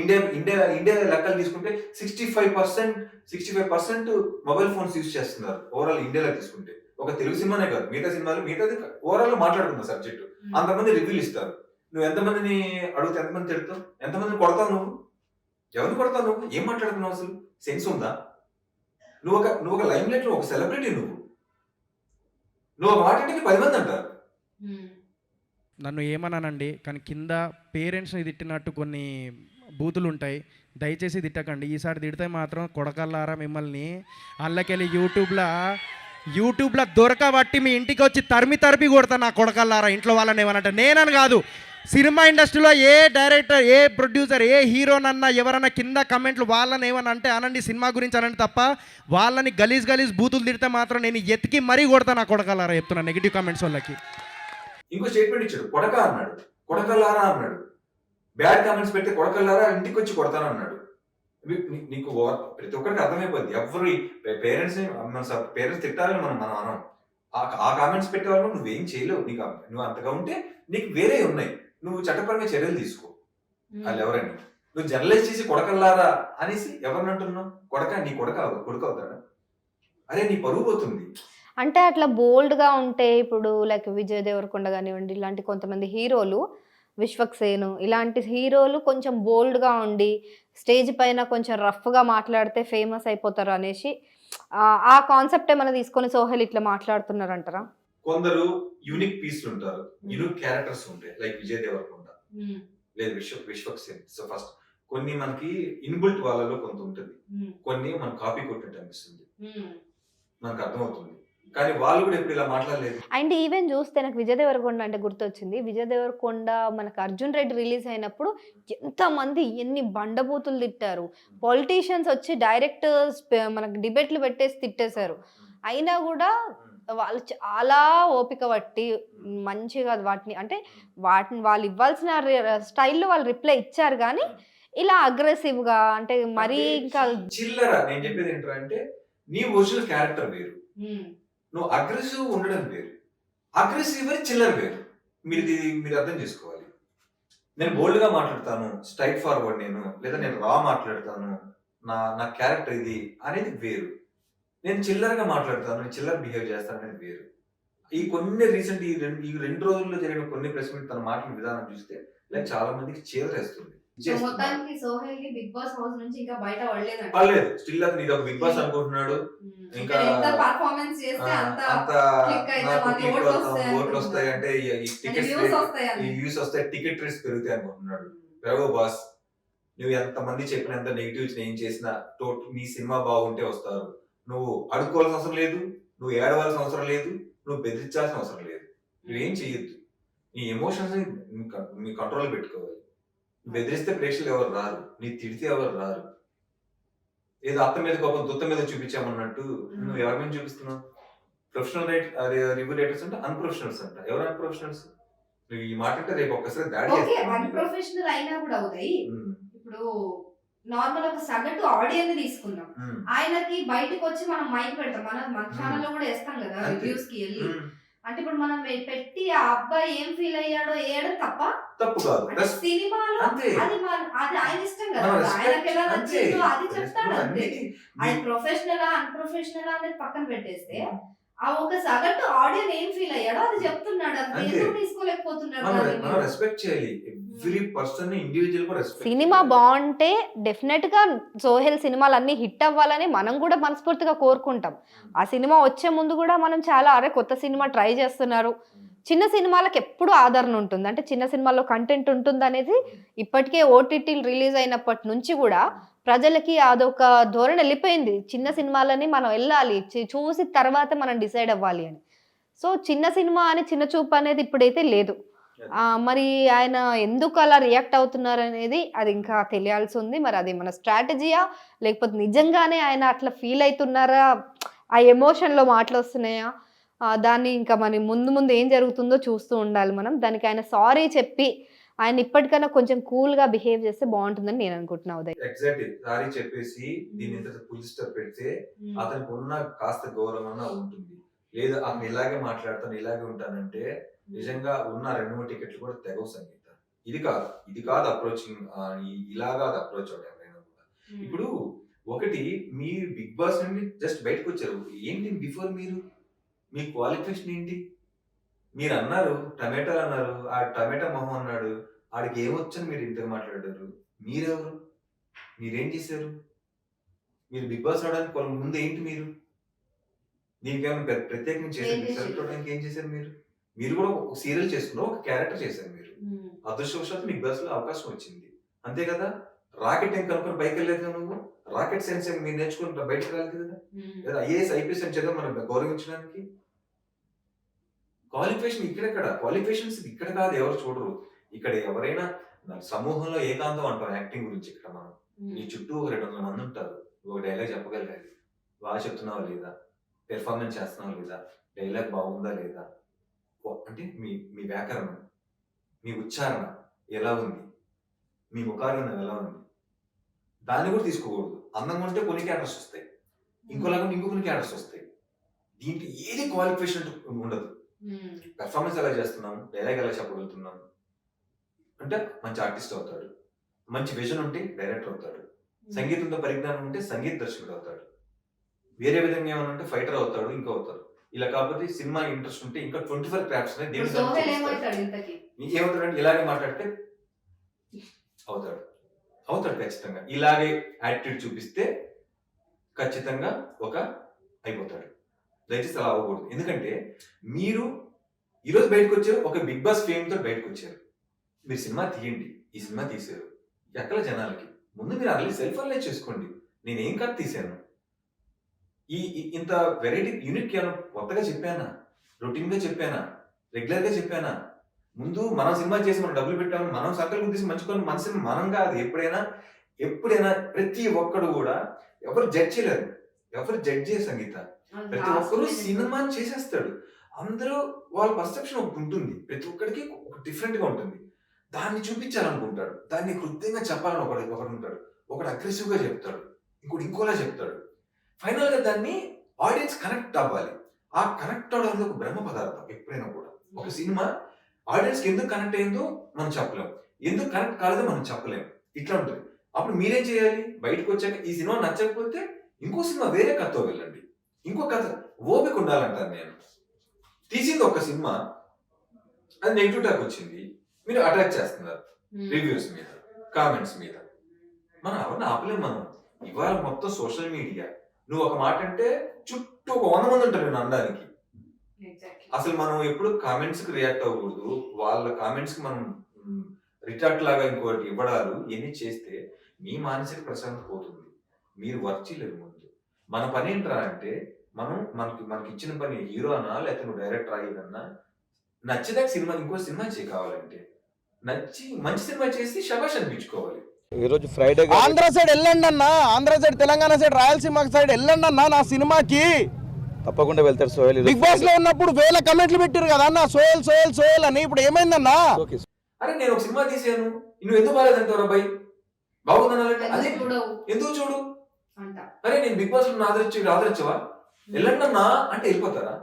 [SPEAKER 2] ఇండియా లెక్కలు తీసుకుంటే 65% మొబైల్ ఫోన్స్ యూజ్ చేస్తున్నారు ఓవరాల్ ఇండియాలో తీసుకుంటే. ఒక తెలుగు సినిమానే కాదు, మిగతాది ఓవరాల్ మాట్లాడుకున్న సబ్జెక్టు. అంతమంది రివ్యూలు ఇస్తారు. నువ్వు ఎంతమందిని అడిగితే ఎంతమంది తిడతావు, ఎంతమందిని కొడతావు, నువ్వు ఎవరిని కొడతావు, నువ్వు ఏం మాట్లాడుతున్నావు, అసలు సెన్స్ ఉందా? నువ్వు ఒక లైమ్ లైట్ లో ఒక సెలబ్రిటీ, నువ్వు ఒక మాట అంటే 10 మంది అంటారు.
[SPEAKER 3] నన్ను ఏమన్నానండి, కానీ కింద పేరెంట్స్ని తిట్టినట్టు కొన్ని బూతులు ఉంటాయి, దయచేసి తిట్టకండి. ఈసారి తిడితే మాత్రం కొడకల్లారా మిమ్మల్ని అల్లకెళ్ళి యూట్యూబ్లో దొరకబట్టి మీ ఇంటికి వచ్చి తరిమి కొడతా నా కొడకల్లారా. ఇంట్లో వాళ్ళని ఏమనంటే నేనని కాదు, సినిమా ఇండస్ట్రీలో ఏ డైరెక్టర్, ఏ ప్రొడ్యూసర్, ఏ హీరోనన్నా ఎవరన్నా కింద కమెంట్లు వాళ్ళని ఏమన్నా అంటే అనండి, సినిమా గురించి అనండి తప్ప వాళ్ళని గలీజ్ బూతులు తిడితే మాత్రం నేను ఎతికి మరీ కొడతా నా కొడకల్లారా చెప్తున్నా నెగిటివ్ కామెంట్స్ వాళ్ళకి.
[SPEAKER 2] ఇంకో స్టేట్మెంట్ ఇచ్చాడు, కొడక అన్నాడు, కొడకల్లారా అన్నాడు. బ్యాడ్ కామెంట్స్ పెడితే కొడకల్లారా ఇంటికి వచ్చి కొడతాను అన్నాడు. నీకు ప్రతి ఒక్కరికి అర్థమైపోద్ది. ఎవరు పేరెంట్స్ తిట్టాలని మనం అనం. ఆ కామెంట్స్ పెట్టే వాళ్ళు నువ్వేం చేయలేవు. నువ్వు అంతగా ఉంటే నీకు వేరే ఉన్నాయి, నువ్వు చట్టపరంగా చర్యలు తీసుకో. వాళ్ళు ఎవరైనా నువ్వు జర్నలైజ్ చేసి కొడకల్లారా అనేసి ఎవరిని అంటున్నావు? నీ కొడుకు అవుతాడా? అరే నీ పరువు పోతుంది.
[SPEAKER 1] అంటే అట్లా బోల్డ్గా ఉంటే ఇప్పుడు లైక్ విజయ్ దేవరకొండ కానివ్వండి, ఇలాంటి కొంతమంది హీరోలు, విశ్వక్సేను ఇలాంటి హీరోలు కొంచెం బోల్డ్గా ఉండి స్టేజ్ పైన కొంచెం రఫ్గా మాట్లాడితే ఫేమస్ అయిపోతారు అనేసి ఆ కాన్సెప్ట్ ఏమైనా తీసుకొని సోహెల్ ఇట్లా మాట్లాడుతున్నారంటారా?
[SPEAKER 2] కొందరు యూనిక్ పీస్లు ఉంటారు, యూనిక్ క్యారెక్టర్స్ ఉంటాయి, లైక్ విజయ్ దేవరకొండ లేదు విశ్వక్సేన్. సో ఫస్ట్ కొన్ని మనకి ఇన్బుల్ట్ వాళ్ళలో కొంత ఉంటుంది, కొన్ని మనం కాపీ కొట్టినట్టు అనిపిస్తుంది, మనకు అర్థమవుతుంది. కానీ వాళ్ళు కూడా ఎప్పుడు ఇలా మాట్లాడలేదు.
[SPEAKER 1] అండ్ ఈవెన్ చూస్తే నాకు విజయ్ దేవరకొండ అంటే గుర్తొచ్చింది. విజయ్ దేవరకొండ మనకు అర్జున్ రెడ్డి రిలీజ్ అయినప్పుడు ఎంతమంది ఎన్ని బండబూతులు తిట్టారు. పొలిటీషియన్స్ వచ్చి డైరెక్ట్ మనకు డిబేట్లు పెట్టేసి తిట్టేశారు. అయినా కూడా వాళ్ళు చాలా ఓపిక పట్టి మంచిగా వాటిని వాళ్ళు ఇవ్వాల్సిన స్టైల్లో వాళ్ళు రిప్లై ఇచ్చారు. కానీ ఇలా అగ్రెసివ్గా అంటే మరీ ఇంకా
[SPEAKER 2] చిల్లర. నేను చెప్పేది ఏంటంటే నీ ఒరిజినల్ క్యారెక్టర్ వేరు, నువ్వు అగ్రెసివ్ ఉండడం వేరు, అగ్రెసివ్ చిల్లర వేరు. మీరు అర్థం చేసుకోవాలి. నేను బోల్డ్ గా మాట్లాడతాను, స్ట్రైట్ ఫార్వర్డ్ నేను, లేదా నేను రా మాట్లాడతాను, నా క్యారెక్టర్ ఇది అనేది వేరు. నేను చిల్లరగా మాట్లాడతాను, నేను చిల్లర బిహేవ్ చేస్తాను అనేది వేరు. ఈ కొన్ని రీసెంట్ ఈ 2 రోజుల్లో జరిగిన కొన్ని ప్రెస్ మీట్ తన మాటల విధానం చూస్తే లైక్ చాలా మందికి చేదరేస్తుంది. పర్లేదు, స్టిల్ అతను ఇది ఒక బిగ్ బాస్ అనుకుంటున్నాడు. ఇంకా ఓట్లు వస్తాయి అంటే ఈ వ్యూస్ వస్తాయి, టికెట్ రేట్స్ పెరుగుతాయి అనుకుంటున్నాడు. పెరగో బాస్, నువ్వు ఎంతమంది చెప్పినంత నెగిటివ్స్ ఏం చేసినా నీ సినిమా బాగుంటే వస్తారు. నువ్వు అడుక్కోవాల్సిన అవసరం లేదు, నువ్వు ఏడవలసిన అవసరం లేదు, నువ్వు బెదిరించాల్సిన అవసరం లేదు. నువ్వేం చెయ్యొద్దు. నీ ఎమోషన్స్ నీ కంట్రోల్ పెట్టుకోవాలి. బెదిరిస్తే ప్రేక్షకులు ఎవరు రారు, నీ తిడితే ఎవరు రారు. ఏదో అత్త మీద కోపం దుత్త మీద చూపించామన్నట్టు నువ్వు ఎవరి మీద చూపిస్తున్నావు? ప్రొఫెషనల్ రివ్యూ రైటర్స్ అంటే అన్ప్రొఫెషనల్స్ అంట. ఎవరు అన్ప్రొఫెషనల్స్? నువ్వు ఈ మాట అంటే రేపు ఒక్కసారి దాడి
[SPEAKER 1] అన్ప్రొఫెషనల్ అయినా కూడా అవుతాయి. ఇప్పుడు నార్మల్ ఒక సగటు ఆడియన్స్ తీసుకుందాం, ఆయనకి బయటకు వచ్చి మనం మైక్ పెడతాం, మన ఛానల్లో కూడా వేస్తాం కదా రివ్యూస్ కి వెళ్ళి. అంటే ఇప్పుడు మనం పెట్టి ఆ అబ్బాయి ఏం ఫీల్ అయ్యాడో వేయడం తప్పు కాదు. సినిమాలో అది ఆయన ఇష్టం కదా, ఆయనకి ఎలా నచ్చిందో అది చెప్తాడు అంతే. అది ప్రొఫెషనలా అన్ప్రొఫెషనలా అనేది పక్కన పెట్టేస్తే ఆ ఒక సగటు ఆడియన్స్ ఏం ఫీల్ అయ్యాడో అది చెప్తున్నాడు అంతే. ఎందుకు తీసుకోలేకపోతున్నారు?
[SPEAKER 2] రెస్పెక్ట్ చేయాలి. ఎవ్రీ పర్సన్ ఇండివిజువల్ కూడా రెస్పెక్ట్.
[SPEAKER 1] సినిమా బాగుంటే డెఫినెట్ గా సోహెల్ సినిమాలు అన్ని హిట్ అవ్వాలని మనం కూడా మనస్ఫూర్తిగా కోరుకుంటాం. ఆ సినిమా వచ్చే ముందు కూడా మనం చాలా అరే కొత్త సినిమా ట్రై చేస్తున్నారు. చిన్న సినిమాలకు ఎప్పుడు ఆదరణ ఉంటుంది, అంటే చిన్న సినిమాల్లో కంటెంట్ ఉంటుంది అనేది ఇప్పటికే ఓటీటీలు రిలీజ్ అయినప్పటి నుంచి కూడా ప్రజలకి అదొక ధోరణి వెళ్ళిపోయింది. చిన్న సినిమాలని మనం వెళ్ళాలి, చూసి తర్వాత మనం డిసైడ్ అవ్వాలి అని. సో చిన్న సినిమా అని చిన్న చూపు అనేది ఇప్పుడైతే లేదు. మరి ఆయన ఎందుకు అలా రియాక్ట్ అవుతున్నారు అనేది అది ఇంకా తెలియాల్సి ఉంది. మరి అది మన స్ట్రాటజీయా లేకపోతే నిజంగానే ఆయన అట్లా ఫీల్ అవుతున్నారా, ఆ ఎమోషన్లో మాటలు వస్తున్నాయా, దాన్ని ఇంకా మరి ముందు ఏం జరుగుతుందో చూస్తూ ఉండాలి మనం. దానికి ఆయన సారీ చెప్పి ఆయన ఇప్పటికైనా కొంచెం కూల్ గా బిహేవ్ చేస్తే బాగుంటుందని నేను అనుకుంటున్నా. ఉదయ్
[SPEAKER 2] ఎగ్జాక్ట్లీ సారీ చెప్పేసి దీని ఫుల్ స్టాప్ పెడితే అతనికి ఉన్న కాస్త గౌరవం ఉంటుంది. లేదా అతను ఇలాగే మాట్లాడతాను ఇలాగే ఉంటానంటే నిజంగా ఉన్న 2-3 టికెట్లు కూడా తెగవు సంగీత. ఇది కాదు అప్రోచింగ్, ఇలా కాదు అప్రోచ్ అవుతారు ఎవరైనా కూడా. ఇప్పుడు ఒకటి మీరు బిగ్ బాస్ నుండి జస్ట్ బయటకు వచ్చారు, ఏంటి బిఫోర్ మీ క్వాలిఫికేషన్ ఏంటి? మీరు అన్నారు టమాటోలు అన్నారు, ఆ టమాటా మొహం అన్నాడు, ఆడికి ఏమొచ్చని మీరు ఇంతగా మాట్లాడారు. మీరెవరు? మీరేం చేశారు? మీరు బిగ్ బాస్ అవడానికి ముందు ఏంటి? దీనికి ఏమైనా ప్రత్యేకంగా చేశారు? సెలెక్ట్ అవడానికి ఏం చేశారు? మీరు కూడా ఒక సీరియల్ చేసుకున్నారు, ఒక క్యారెక్టర్ చేశారు. మీరు అదృష్టవశాత్తు బిగ్ బాస్ లో అవకాశం వచ్చింది, అంతే కదా. రాకెట్ ఏం కనుక్కొని బయటకు వెళ్ళలేదు నువ్వు. రాకెట్ సైన్స్ మీరు నేర్చుకుని బయటకు రాలేదు కదా. లేదా ఐఏఎస్ ఐపీఎస్ అని చదివా మనం గౌరవించడానికి. క్వాలిఫికేషన్ క్వాలిఫికేషన్స్ ఇక్కడ కాదు, ఎవరు చూడరు. ఇక్కడ ఎవరైనా సమూహంలో ఏకాంతం అంటాం యాక్టింగ్ గురించి. ఇక్కడ మనం నీ చుట్టూ ఒక 200 మంది ఉంటారు, ఒక డైలాగ్ చెప్పగలగాలి, బాగా చెప్తున్నావా లేదా, పెర్ఫార్మెన్స్ చేస్తున్నావా లేదా, డైలాగ్ బాగుందా లేదా, అంటే మీ వ్యాకరణం, మీ ఉచ్చారణ ఎలా ఉంది, మీ ముఖారంగం ఎలా ఉంది, దాన్ని కూడా తీసుకోకూడదు. అందంగా ఉంటే కొన్ని క్యారెక్టర్స్ వస్తాయి, ఇంకోలాగా ఇంకో కొన్ని క్యారెక్టర్స్ వస్తాయి. దీంట్లో ఏది క్వాలిఫికేషన్ ఉండదు. పెర్ఫార్మెన్స్ ఎలా చేస్తున్నాం, డైలాగ్ ఎలా చెప్పగలుగుతున్నాం అంటే మంచి ఆర్టిస్ట్ అవుతాడు, మంచి విజన్ ఉంటే డైరెక్టర్ అవుతాడు, సంగీతంతో పరిజ్ఞానం ఉంటే సంగీత దర్శకుడు అవుతాడు, వేరే విధంగా ఏమైనా ఉంటే ఫైటర్ అవుతాడు, ఇంకా అవుతాడు. ఇలా కాకపోతే సినిమా ఇంట్రెస్ట్ ఉంటే ఇంకా 24 క్రాఫ్ట్స్ ఏమవుతాడంటే ఇలాగే మాట్లాడితే అవుతాడు ఖచ్చితంగా. ఇలాగే యాటిట్యూడ్ చూపిస్తే ఖచ్చితంగా అయిపోతాడు. దయచేసి అలా అవ్వకూడదు. ఎందుకంటే మీరు ఈరోజు బయటకు వచ్చారు, ఒక బిగ్ బాస్ ఫేమ్ తో బయటకు వచ్చారు. మీరు సినిమా తీయండి, ఈ సినిమా తీసారు ఎక్కడ జనాలకి, ముందు మీరు అలా సెల్ఫ్ అనలైజ్ చేసుకోండి. నేనేం కాదు తీసాను, ఇంత వెరైటీ యూనిట్ ఏమైనా కొత్తగా చెప్పానా, రొటీన్ గా చెప్పానా, రెగ్యులర్ గా చెప్పానా? ముందు మనం సినిమా చేసి మనం డబ్బులు పెట్టాము, మనం సర్కిల్ గుర్తించి మంచుకొని మన సినిమా మనం కాదు. ఎప్పుడైనా ప్రతి ఒక్కడు కూడా ఎవరు జడ్జ్ చేయలేరు, ఎవరు జడ్జ్ చేయరు సంగీత. ప్రతి ఒక్కరు సినిమాని చేసేస్తాడు. అందరూ వాళ్ళ పర్సెప్షన్ ఒకటి ఉంటుంది, ప్రతి ఒక్కడికి ఒక డిఫరెంట్ గా ఉంటుంది. దాన్ని చూపించాలనుకుంటాడు, దాన్ని కృత్యంగా చెప్పాలని ఒకడు ఉంటాడు, ఒకడు అగ్రెసివ్ గా చెప్తాడు, ఇంకోలా చెప్తాడు. ఫైనల్ గా దాన్ని ఆడియన్స్ కనెక్ట్ అవ్వాలి. ఆ కనెక్ట్ అవడానికి ఒక బ్రహ్మ పదార్థం. ఎప్పుడైనా కూడా ఒక సినిమా ఆడియన్స్ కి ఎందుకు కనెక్ట్ అయిందో మనం చెప్పలేం, ఎందుకు కనెక్ట్ కాలేదో మనం చెప్పలేం. ఇట్లా ఉంటుంది. అప్పుడు మీరేం చేయాలి? బయటకు వచ్చాక ఈ సినిమా నచ్చకపోతే ఇంకో సినిమా వేరే కథతో వెళ్ళండి, ఇంకో కథ. ఓపిక ఉండాలంటాను నేను. తీసింది ఒక సినిమా, అది నెగిటివ్ టాక్ వచ్చింది, మీరు అటాక్ చేస్తున్నారు రివ్యూస్ మీద, కామెంట్స్ మీద. మనం ఎవరిని ఆపలేం. మనం ఇవాళ మొత్తం సోషల్ మీడియా. నువ్వు ఒక మాట అంటే చుట్టూ 100 మంది ఉంటారు నేను అనడానికి. అసలు మనం ఎప్పుడు కామెంట్స్ కి రియాక్ట్ అవ్వకూడదు. వాళ్ళ కామెంట్స్ కి మనం రిటార్ట్ లాగా ఇంకోటి ఇవ్వడాలు ఇవన్నీ చేస్తే మీ మానసిక ప్రశాంతత పోతుంది. మీరు వర్క్ చేయలేరు ముందు. మన పని ఏంట్రా అంటే మనకి ఇచ్చిన పని హీరో అన్నా లేకపోతే నువ్వు డైరెక్టర్ అయ్యేదన్నా నచ్చేదాకా సినిమా ఇంకో సినిమా కావాలంటే నచ్చి మంచి సినిమా చేసి శబాష్ అనిపించుకోవాలి.
[SPEAKER 6] ఈరోజు ఫ్రైడే
[SPEAKER 4] ఆంధ్ర సైడ్ వెళ్ళండి అన్న, Andhra side, Telangana side, Rayalaseema side వెళ్ళండి అన్న నా సినిమాకి.
[SPEAKER 6] తప్పకుండా వెళ్తారు సోహెల్.
[SPEAKER 4] బిగ్ బాస్ లో ఉన్నప్పుడు వేల కమెంట్లు పెట్టారు కదా అన్న, సోహెల్ సోహెల్ సోహెల్ అని. ఇప్పుడు ఏమైందన్నా?
[SPEAKER 2] అరే నేను ఒక సినిమా తీసాను, నువ్వు ఎందుకు బాగాలేదంటావు అబ్బాయి, బాగుందనాలంటే అదే ఎందుకు చూడు. అరే నేను బిగ్ బాస్ లో ఆదరించవా, వెళ్ళండి అన్నా అంటే వెళ్ళిపోతారా?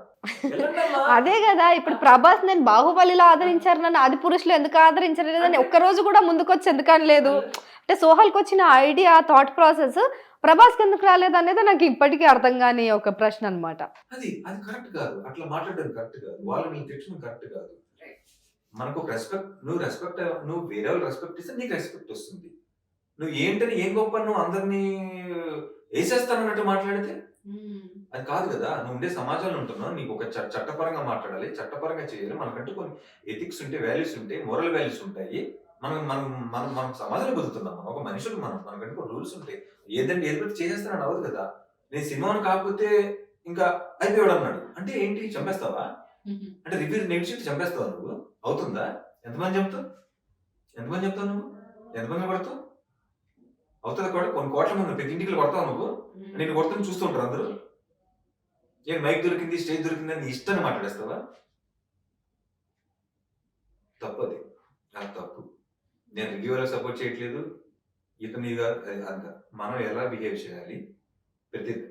[SPEAKER 1] అదే కదా ఇప్పుడు ప్రభాస్ నేను బాహుబలిలో ఆదరించారు, నన్ను ఆది పురుషులు ఎందుకు ఆదరించలేదు అని ఒక్కరోజు కూడా ముందుకొచ్చి ఎందుకు అనలేదు. అంటే సోహెల్కి వచ్చిన ఐడియా, థాట్ ప్రాసెస్ ప్రభాస్కి ఎందుకు రాలేదు అనేది నాకు ఇప్పటికీ అర్థం కాని ఒక ప్రశ్న అనమాట.
[SPEAKER 2] అది కరెక్ట్ కాదు, అట్లా మాట్లాడడం కరెక్ట్ కాదు, వాళ్ళని తిట్టడం కరెక్ట్ కాదు. మనకు ఒక రెస్పెక్ట్, నువ్వు వేరే వాళ్ళు రెస్పెక్ట్ ఇస్తే నీకు రెస్పెక్ట్ వస్తుంది. నువ్వు ఏంటని ఏం గొప్ప నువ్వు అందరినీ వేసేస్తానన్నట్టు మాట్లాడితే అది కాదు కదా. నువ్వు ఉండే సమాజంలో ఉంటున్నావు, నీకు ఒక చట్టపరంగా మాట్లాడాలి, చట్టపరంగా చేయాలి. మనకంటూ కొన్ని ఎథిక్స్ ఉంటాయి, వాల్యూస్ ఉంటాయి, మోరల్ వాల్యూస్ ఉంటాయి. మనం సమాజంలో బతుకుతున్నాం, మనం ఒక మనుషులు, మనకంటూ కొన్ని రూల్స్ ఉంటాయి. ఏది పెట్టి చేసేస్తానని అవ్వదు కదా. నేను సినిమాను కాకపోతే ఇంకా అయిపోయాడు అన్నాడు అంటే ఏంటి, చంపేస్తావా? అంటే రివ్యూ నెగిటివ్ చంపేస్తావా నువ్వు? అవుతుందా? ఎంతమంది చెప్తావు నువ్వు? ఎంతమంది కొడతావు? అవుతుంది కూడా. కొన్ని కోట్ల మంది ప్రతి ఇంటికి కొడతావు నువ్వు. నేను కొడుతుని చూస్తూ ఉంటారు అందరూ. ఏం మైక్ దొరికింది, స్టేజ్ దొరికింది అని ఇష్టాన్ని మాట్లాడేస్తావా? తప్పు అది తప్పు. నేను రివ్యూలో సపోర్ట్ చేయట్లేదు. ఇతని మనం ఎలా బిహేవ్ చేయాలి,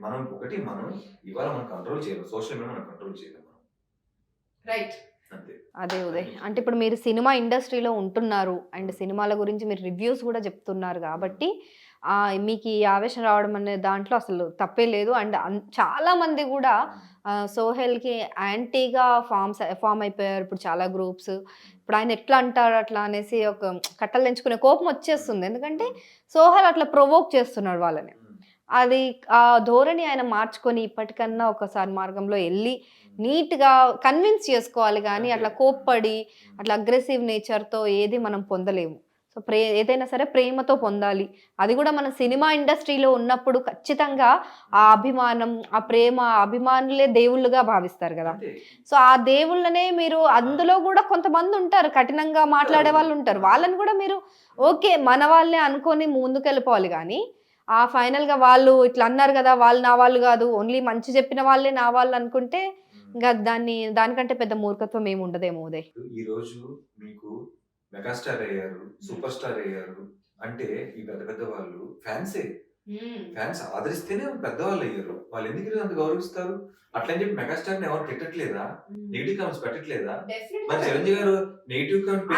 [SPEAKER 2] మనం ఇవాళ మనం కంట్రోల్ చేయలేము, సోషల్ మీడియా మనం కంట్రోల్ చేయలేము.
[SPEAKER 1] రైట్, అదే ఉదయ్. అంటే ఇప్పుడు మీరు సినిమా ఇండస్ట్రీలో ఉంటున్నారు అండ్ సినిమాల గురించి మీరు రివ్యూస్ కూడా చెప్తున్నారు కాబట్టి మీకు ఈ ఆవేశం రావడం అనే దాంట్లో అసలు తప్పే లేదు. అండ్ చాలా మంది కూడా సోహెల్కి యాంటీగా ఫామ్ అయిపోయారు ఇప్పుడు చాలా గ్రూప్స్. ఇప్పుడు ఆయన ఎట్లా అంటారు అట్లా అనేసి ఒక కట్టలు తెంచుకునే కోపం వచ్చేస్తుంది, ఎందుకంటే సోహెల్ అట్లా ప్రొవోక్ చేస్తున్నాడు వాళ్ళని. అది ఆ ధోరణి ఆయన మార్చుకొని ఇప్పటికన్నా ఒకసారి మార్గంలో వెళ్ళి నీట్గా కన్విన్స్ చేసుకోవాలి, కానీ అట్లా కోప్పడి అట్లా అగ్రెసివ్ నేచర్తో ఏది మనం పొందలేము. సో ఏదైనా సరే ప్రేమతో పొందాలి. అది కూడా మన సినిమా ఇండస్ట్రీలో ఉన్నప్పుడు ఖచ్చితంగా ఆ అభిమానం, ఆ ప్రేమ, అభిమానులే దేవుళ్ళుగా భావిస్తారు కదా. సో ఆ దేవుళ్ళనే మీరు, అందులో కూడా కొంతమంది ఉంటారు కఠినంగా మాట్లాడే వాళ్ళు ఉంటారు, వాళ్ళని కూడా మీరు ఓకే మన వాళ్ళే అనుకొని ముందుకు వెళ్ళిపోవాలి. కానీ ఆ ఫైనల్గా వాళ్ళు ఇట్లా అన్నారు కదా, వాళ్ళు నా వాళ్ళు కాదు, ఓన్లీ మంచి చెప్పిన వాళ్ళే నా వాళ్ళు అనుకుంటే ఇంకా దానికంటే పెద్ద మూర్ఖత్వం ఏమి ఉండదేమో ఉదయ్.
[SPEAKER 2] ఈ రోజు మీకు మెగాస్టార్ అయ్యారు, సూపర్ స్టార్ అయ్యారు అంటే ఈ పెద్ద వాళ్ళు ఫ్యాన్స్ ఆదరిస్తేనే పెద్దవాళ్ళు అయ్యారు. వాళ్ళు ఎందుకు అంత గౌరవిస్తారు? అట్లని చెప్పి మెగాస్టార్ ని ఎవరు తిట్టట్లేదా, నెగిటివ్ కామెంట్స్ పెట్టట్లేదా? మరి చిరంజీవి గారు నెగిటివ్ కామెంట్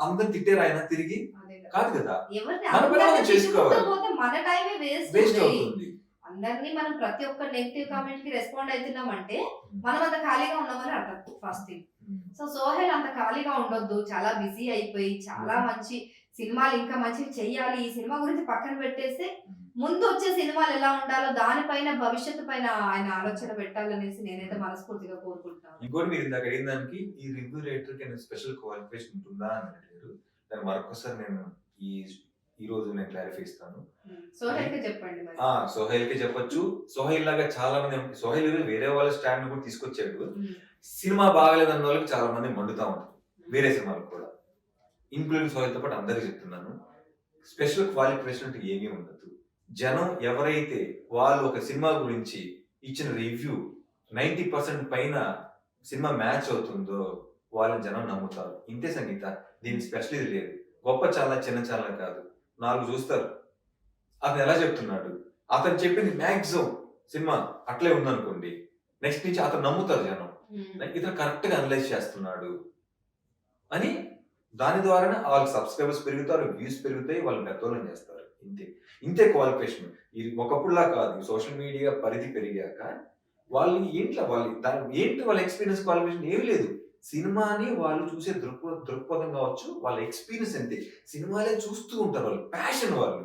[SPEAKER 2] అందరు తిట్టారు ఆయన తిరిగి? కాదు కదా. మన పని మనం చేసుకోవాలి, వేస్ట్ అవుతుంది.
[SPEAKER 1] అందరినీ మనం ప్రతి ఒక్క నెగిటివ్ కామెంట్ కి రెస్పాండ్ అవుతున్నాం అంటే మనం అంత ఖాళీగా ఉన్నామని అర్థం ఫస్ట్ థింగ్. సో సోహెల్ అంత ఖాళీగా ఉండొద్దు, చాలా బిజీ అయిపోయి చాలా మంచి సినిమాలు ఇంకా మంచివి చెయ్యాలి. ఈ సినిమా గురించి పక్కన పెట్టేస్తే ముందు వచ్చే సినిమాలు ఎలా ఉండాలో దానిపైన, భవిష్యత్తు పైన ఆయన ఆలోచన పెట్టాలనేసి నేనైతే మనస్ఫూర్తిగా కోరుకుంటున్నాను.
[SPEAKER 2] ఇంకోటి మీరు ఇందాక అడిగిన దానికి ఈ రివ్యూ రైటర్ కి స్పెషల్ క్వాలిఫికేషన్ ఉంటుందా అని అడిగారు. దాన్ని మరొకసారి నేను ఈ రోజు నేను క్లారిఫై ఇస్తాను. సోహెల్ కి చెప్పొచ్చు. సోహెల్ లాగా చాలా మంది, సోహెల్ వేరే వాళ్ళ స్టాండ్ కూడా తీసుకొచ్చాడు. సినిమా బాగలేదన్న వాళ్ళకి చాలా మంది మండుతా ఉంటారు, వేరే సినిమాలు కూడా, ఇంక్లూడింగ్ సోహెల్ తో పాటు అందరికి చెప్తున్నాను. స్పెషల్ క్వాలిఫికేషన్ అంటే ఏమీ ఉండదు. జనం ఎవరైతే వాళ్ళు ఒక సినిమా గురించి ఇచ్చిన రివ్యూ 90% పైన సినిమా మ్యాచ్ అవుతుందో వాళ్ళని జనం నమ్ముతారు. ఇంతే సంగీత, దీనికి స్పెషల్ ఇది లేదు. గొప్ప చాలా చిన్న చాలా కాదు, 4 చూస్తారు. అతను ఎలా చెప్తున్నాడు, అతను చెప్పింది మ్యాక్సిమం సినిమా అట్లే ఉందనుకోండి, నెక్స్ట్ నుంచి అతను నమ్ముతారు జనం. ఇతను కరెక్ట్ గా అనలైజ్ చేస్తున్నాడు అని, దాని ద్వారానే వాళ్ళకి సబ్స్క్రైబర్స్ పెరుగుతారు, వ్యూస్ పెరుగుతాయి, వాళ్ళు పెద్దోళ్ళని చేస్తారు. ఇంతే క్వాలిఫికేషన్. ఇది ఒకప్పుడులా కాదు. సోషల్ మీడియా పరిధి పెరిగాక వాళ్ళు వాళ్ళ ఎక్స్పీరియన్స్ క్వాలిఫికేషన్ ఏమీ లేదు. సినిమాని వాళ్ళు చూసే దృక్పథం కావచ్చు, వాళ్ళ ఎక్స్పీరియన్స్ అంతే. సినిమాలే చూస్తూ ఉంటారు, వాళ్ళు ప్యాషన్, వాళ్ళు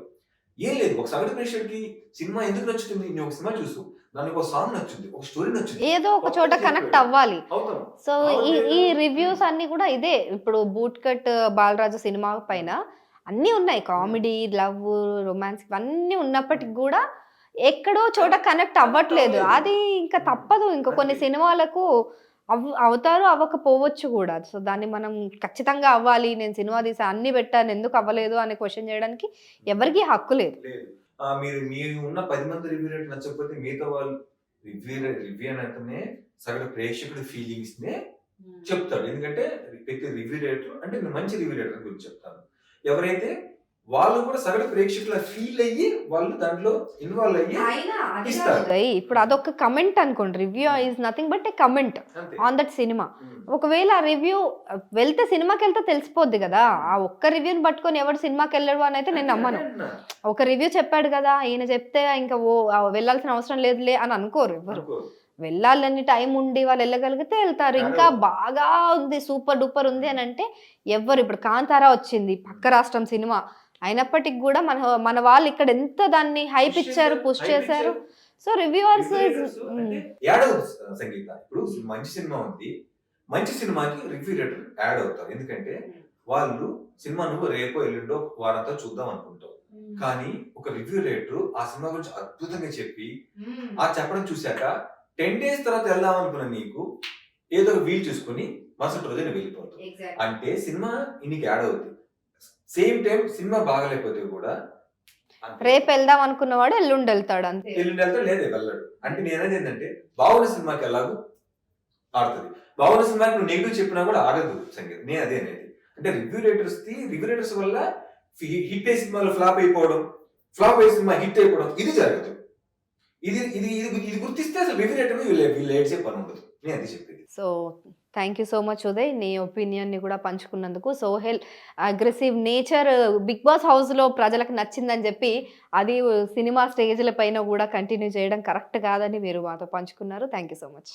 [SPEAKER 2] ఏం లేదు. ఒక సగటు ప్రేక్షకుడికి సినిమా ఎందుకు నచ్చుతుంది? నేను ఒక సినిమా చూసు నన్ను ఒక సాంగ్ నచ్చింది, ఒక స్టోరీ నచ్చింది,
[SPEAKER 1] ఏదో ఒక చోట కనెక్ట్ అవ్వాలి.
[SPEAKER 2] అవుతాం.
[SPEAKER 1] సో ఈ రివ్యూస్ అన్ని కూడా ఇదే. ఇప్పుడు బూట్ కట్ బాలరాజు సినిమా పైన అన్నీ ఉన్నాయి, కామెడీ, లవ్, రొమాన్స్ ఇవన్నీ ఉన్నప్పటికి కూడా ఎక్కడో చోట కనెక్ట్ అవ్వట్లేదు. అది ఇంకా తప్పదు, ఇంకా కొన్ని సినిమాలకు అవుతారు, అవ్వకపోవచ్చు కూడా. సో దాన్ని మనం ఖచ్చితంగా అవ్వాలి, నేను సినిమా తీసా అన్ని పెట్టాను ఎందుకు అవ్వలేదు అని క్వశ్చన్ చేయడానికి ఎవరికీ హక్కు లేదు.
[SPEAKER 2] మీరు ఉన్న 10 మంది రివ్యూ రేట్ నచ్చకపోతే మిగతా వాళ్ళు రివ్యూ అంటే సగటు ప్రేక్షకుడి ఫీలింగ్స్ నే చెప్తాడు. ఎందుకంటే ప్రతి రివ్యూ రేటర్ అంటే నేను మంచి రివ్యూ రేటర్ గురించి చెప్తాను. ఎవరైతే వాళ్ళు కూడా సగటు ప్రేక్షకుల ఫీల్ అయ్యి వాళ్ళు దాంట్లో ఇన్వాల్వ్ అయ్యి ఇస్తారు.
[SPEAKER 1] ఇప్పుడు అదొక కమెంట్ అనుకోండి, review is nothing but A comment on that cinema. ఒకవేళ ఆ రివ్యూ వెళ్తే సినిమాకి వెళ్తే తెలిసిపోద్ది కదా, ఆ ఒక్క రివ్యూని పట్టుకొని ఎవరు సినిమాకి వెళ్ళడు అని అయితే నేను నమ్మను. ఒక రివ్యూ చెప్పాడు కదా ఈయన చెప్తే ఇంకా వెళ్ళాల్సిన అవసరం లేదులే అని అనుకోరు ఎవరు. వెళ్ళాలని టైం ఉండి వాళ్ళు వెళ్ళగలిగితే వెళ్తారు. ఇంకా బాగా ఉంది, సూపర్ డూపర్ ఉంది అని అంటే ఎవరు. ఇప్పుడు కాంతారా వచ్చింది, పక్క రాష్ట్రం సినిమా అయినప్పటికి కూడా మన వాళ్ళు ఇక్కడ ఎంత దాన్ని హైప్ ఇచ్చారు, పుష్ చేశారు. సో రివ్యూవర్స్
[SPEAKER 2] సంగీత ఇప్పుడు మంచి సినిమా ఉంది, మంచి సినిమాకి రివ్యూ రేటర్ యాడ్ అవుతారు. ఎందుకంటే వాళ్ళు సినిమా నువ్వు రేపో ఎల్లుండో వారంతా చూద్దాం అనుకుంటావు, కానీ ఒక రివ్యూ రేటర్ ఆ సినిమా గురించి అద్భుతంగా చెప్పి ఆ చెప్పడం చూశాక 10 days తర్వాత వెళ్దాం అనుకున్న నీకు ఏదో ఒక వీల్ చూసుకుని మరుసటి రోజు వెళ్ళిపోతావు. అంటే సినిమా ఇన్నికి యాడ్ అవుతుంది. సేమ్ టైం సినిమా బాగలేకపోతే కూడా
[SPEAKER 1] రేపు వెళ్దాం అనుకున్నవాడు ఎల్లుండి వెళ్తాడు, అంతే.
[SPEAKER 2] ఎల్లుండి వెళ్తాడు, లేదా వెళ్ళాడు. అంటే నేను అనేది ఏంటంటే బాగున్న సినిమాకి ఎలాగో ఆడుతుంది, బాగున్న సినిమాకి నువ్వు నెగిటివ్ చెప్పినా కూడా ఆగదు సంగీతం. నేను అదే అనేది అంటే రివ్యూ రేటర్స్ వల్ల హిట్ అయ్యే సినిమాలు ఫ్లాప్ అయిపోవడం, ఫ్లాప్ అయ్యే సినిమా హిట్ అయిపోవడం ఇది జరగదు. ఇది గుర్తిస్తే అసలు రివ్యూ రేటర్ వీళ్ళు ఏడ్చే పని ఉండదు. నేను అది చెప్పేది.
[SPEAKER 1] So thank you so much Uday, నీ ఒపీనియన్ని కూడా పంచుకున్నందుకు. Sohel aggressive nature Bigg Boss హౌస్లో ప్రజలకు నచ్చిందని చెప్పి అది సినిమా స్టేజ్ల పైన కూడా కంటిన్యూ చేయడం కరెక్ట్ కాదని మీరు మాతో పంచుకున్నారు. Thank you so much.